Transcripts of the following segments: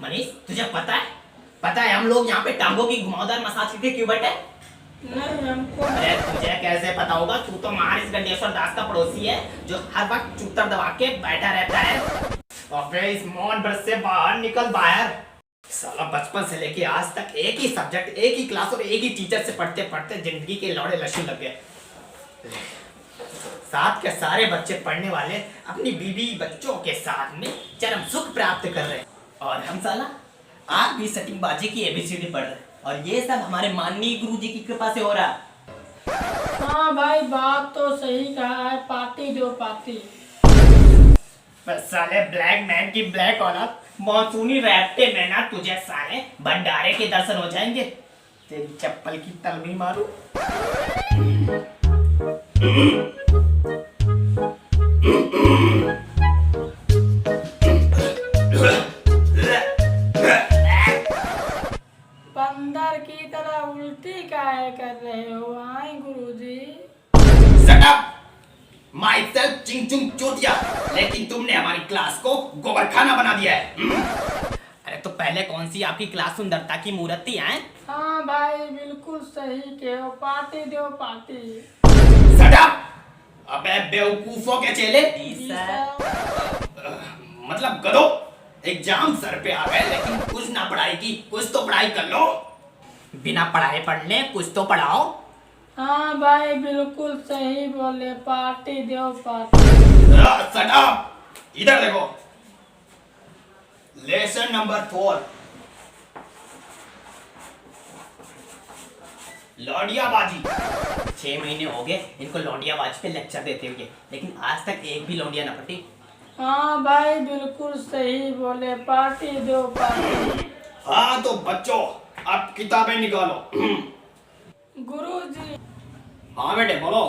मनीष तुझे पता है हम लोग यहाँ पे टांगों की घुमावदार मसाज करके क्यों बैठे? नहीं हमको अरे तुझे कैसे पता होगा? तू तो महाराज गंडेश्वर दास का पड़ोसी है जो हर वक्त चूतर दबा के बैठा रहता है। अबे इस मौन ब्रश से बाहर निकल बाहर। साला बचपन से लेके आज तक एक ही सब्जेक्ट, एक ही क्लास और एक ही टीचर से पढ़ते पढ़ते जिंदगी के लौड़े लश्न लग गए। साथ के सारे बच्चे पढ़ने वाले अपनी बीवी बच्चों के साथ में चरम सुख प्राप्त कर रहे हैं और हम साला आज भी सटिंगबाजी की एबीसीडी पढ़ रहे हैं और ये सब हमारे माननीय गुरुजी की कृपा से हो रहा है। हाँ भाई बात तो सही कहा है, पार्टी दो पार्टी। बस साले ब्लैक मैन की ब्लैक औलाद मौसूमी रैप्टे में ना तुझे साले भंडारे के दर्शन हो जाएंगे। तेरी चप्पल की तलवी मारू। बंदर की तरह उल्टी काहे कर रहे हो? आए गुरुजी। Shut up! Myself चिंग चिंग चोटिया, लेकिन तुमने हमारी क्लास को गोबरखाना बना दिया है। अरे तो पहले कौन सी आपकी क्लास सुंदरता की मूर्ति है? हाँ भाई बिल्कुल सही कहो, पार्टी दो पार्टी। Shut up! अबे बेवकूफों के चेले। मतलब गधो, एग्जाम सर पे आ गए लेकिन कुछ ना पढ़ाई की, कुछ तो पढ़ाई कर लो। बिना पढ़ाए पढ़ ले, कुछ तो पढ़ाओ। हाँ भाई बिल्कुल सही बोले, पार्टी दो पार्टी। Shut up! इधर देखो, लेसन नंबर 4 लौंडियाबाजी। 6 महीने हो गए इनको लौंडियाबाजी पे लेक्चर देते हुए, लेकिन आज तक एक भी लौंडिया ना पटी। हाँ भाई बिल्कुल सही बोले, पार्टी दो पार्टी। हाँ तो बच्चों अब किताबें निकालो। गुरुजी हाँ बेटे बोलो।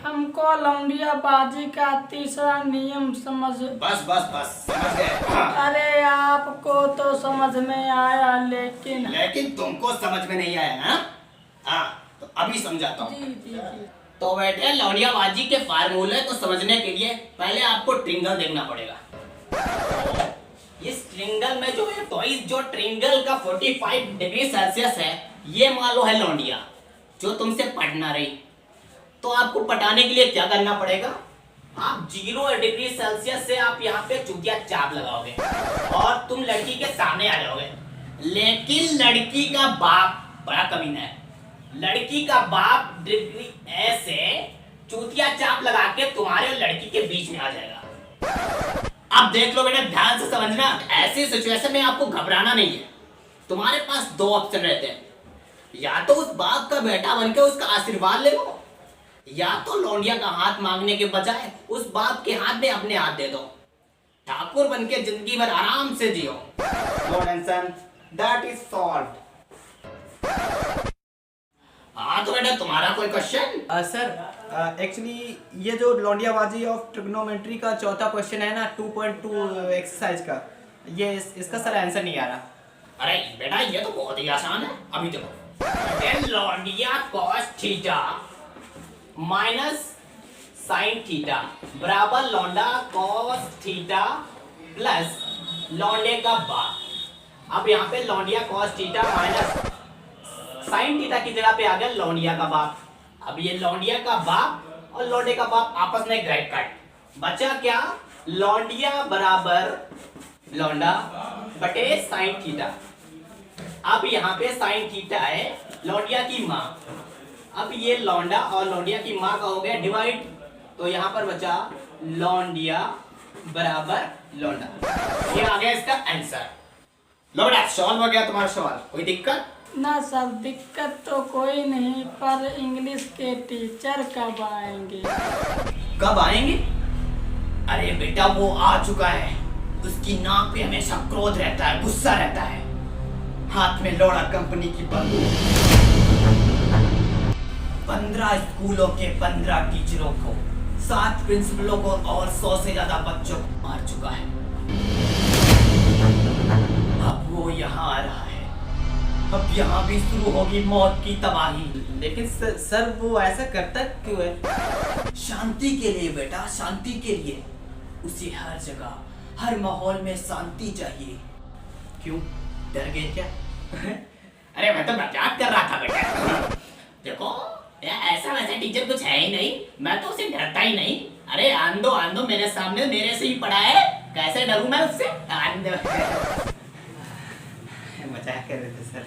हमको लौंडियाबाजी का तीसरा नियम समझ। बस बस बस समझ गए। हाँ। अरे आपको तो समझ में आया लेकिन लेकिन तुमको समझ में नहीं आया ना? हाँ तो अभी समझाता हूँ। जी जी जी। तो बेटे लौंडियाबाजी के फार्मूले को समझने के लिए पहले आपको ट्रिंगल देखना पड़ेगा। इस ट्रिंगल में जो है तो इस जो ट्रिंगल का 45 डिग्री सेल्सियस है, ये मान लो है लौंडिया जो तुमसे पढ़ना रही। तो आपको पटाने के लिए क्या करना पड़ेगा? आप 0 डिग्री सेल्सियस से आप यहाँ पे चुटिया चाप लगाओगे और तुम लड़की के सामने आ जाओगे। लेकिन लड़की का बाप बड़ा कमीना है। लड़की का बाप डिग्री ऐसे चूतिया चाप लगा के तुम्हारे और लड़की के बीच में आ जाएगा। अब देख लो बेटा, ध्यान से समझना। ऐसी सिचुएशन में आपको घबराना नहीं है। तुम्हारे पास 2 ऑप्शन रहते हैं, या तो उस बाप का बेटा बनकर उसका आशीर्वाद ले लो, या तो लौंडिया का हाथ मांगने के बजाय उस बाप के हाथ में अपने हाथ दे दो। ठाकुर बनके जिंदगी भर आराम से जियो। No tension, that is solved. हाँ तो बेटा तुम्हारा कोई क्वेश्चन? सर एक्चुअली ये जो लौंडियाबाजी ऑफ ट्रिग्नोमेट्री का चौथा क्वेश्चन है ना 2.2 एक्सरसाइज का, ये इसका सर आंसर नहीं आ रहा। अरे बेटा ये तो बहुत ही आसान है। अभी देखो, लौंडिया cos theta minus sine theta बराबर लौंडा कॉस थीटा प्लस लौंडे का बाप। अब यहाँ पे लौंडिया cos theta minus sine theta की जगह पे आ गया लौंडिया का बाप। अब ये लौंडिया का बाप और लौंडे का बाप आपस में ग्रेड कट, बचा क्या? लौंडिया बराबर लौंडा बटे साइन थीटा। अब यहाँ पे साइन थीटा है लौंडिया की माँ। अब ये लौंडा और लौंडिया की माँ का हो गया डिवाइड, तो यहाँ पर बचा लौंडिया बराबर लौंडा। ये आ गया इसका आंसर। लो बेटा सॉल्व हो गया तुम्हारा सवाल। कोई दिक्कत? ना सर दिक्कत तो कोई नहीं, पर इंग्लिश के टीचर कब आएंगे? कब आएंगे? अरे बेटा वो आ चुका है। उसकी नाक पे हमेशा क्रोध रहता है, गुस्सा रहता है, हाथ में लोड़ा कंपनी की बंदूक। 15 स्कूलों के 15 टीचरों को, 7 प्रिंसिपलों को और 100 से ज्यादा बच्चों को मार चुका है। अब वो यहाँ आ रहा है। अब यहाँ भी शुरू होगी मौत की तबाही। लेकिन सर वो ऐसा करता क्यों है? शांति के लिए बेटा, शांति के लिए। उसे हर जगह हर माहौल में शांति चाहिए, क्यों, डर गए क्या? अरे मैं तो मजाक कर रहा था बेटा। देखो ऐसा वैसा टीचर कुछ है ही नहीं, मैं तो उससे डरता ही नहीं। अरे आंदो मेरे सामने मेरे से ही पढ़ा है, कैसे डरूं मैं उससे? आंदो। मजाक कर रहे थे सर।